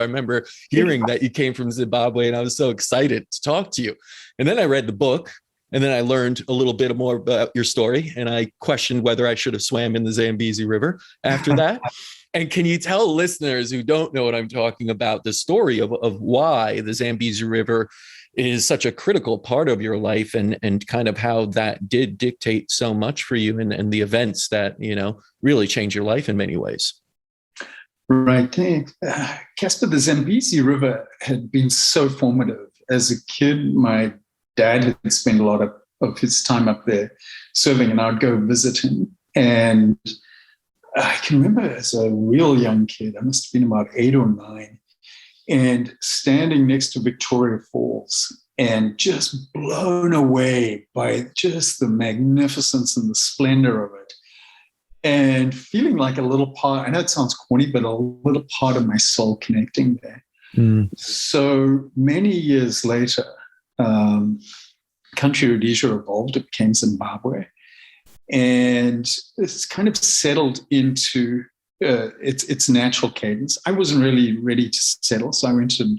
I remember hearing that you came from Zimbabwe, and I was so excited to talk to you. And then I read the book, and then I learned a little bit more about your story, and I questioned whether I should have swam in the Zambezi River after that. And can you tell listeners who don't know what I'm talking about the story of why the Zambezi River is such a critical part of your life, and kind of how that did dictate so much for you, and the events that, really changed your life in many ways? Right. Casper, the Zambezi River had been so formative. As a kid, my dad had spent a lot of his time up there serving, and I'd go visit him. And I can remember as a real young kid, I must have been about 8 or 9, and standing next to Victoria Falls and just blown away by just the magnificence and the splendor of it. And feeling like a little part, I know it sounds corny, but a little part of my soul connecting there. So many years later, country Rhodesia evolved, it became Zimbabwe. And it's kind of settled into its natural cadence. I wasn't really ready to settle, so I went to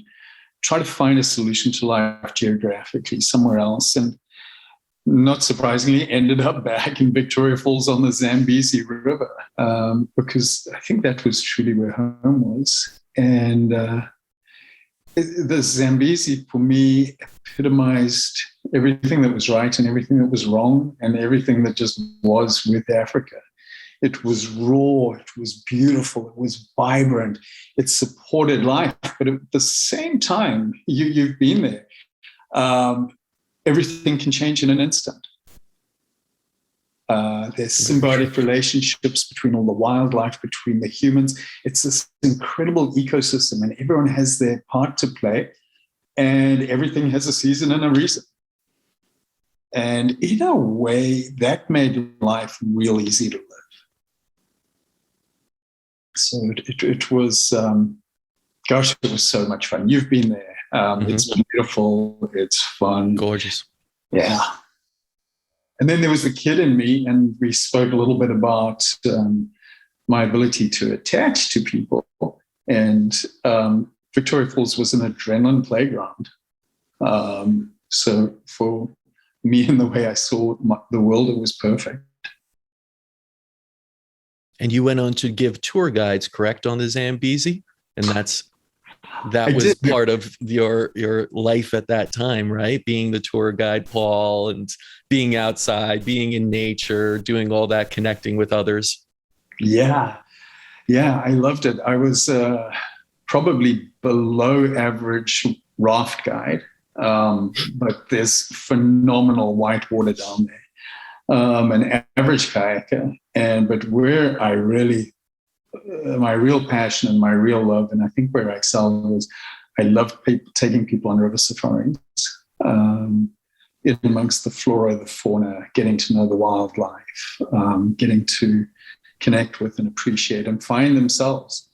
try to find a solution to life geographically somewhere else. And not surprisingly, ended up back in Victoria Falls on the Zambezi River, because I think that was truly where home was. And the Zambezi, for me, epitomized everything that was right and everything that was wrong, and everything that just was with Africa. It was raw, it was beautiful, it was vibrant, it supported life. But at the same time, you've been there. Everything can change in an instant. There's symbiotic relationships between all the wildlife, between the humans. It's this incredible ecosystem, and everyone has their part to play, and everything has a season and a reason. And in a way, that made life real easy to live. So it was, it was so much fun. You've been there. It's beautiful. It's fun. Gorgeous. Yeah. And then there was the kid in me, and we spoke a little bit about my ability to attach to people. And Victoria Falls was an adrenaline playground. So for me and the way I saw the world, it was perfect. And you went on to give tour guides, correct, on the Zambezi? And that was part of your life at that time, right? Being the tour guide, Paul, and being outside, being in nature, doing all that, connecting with others. Yeah, I loved it. I was probably below average raft guide, but there's phenomenal whitewater down there. An average kayaker, but where I really my real passion and my real love, and I think where I excelled, was I loved taking people on river safaris, in amongst the flora, the fauna, getting to know the wildlife, getting to connect with and appreciate and find themselves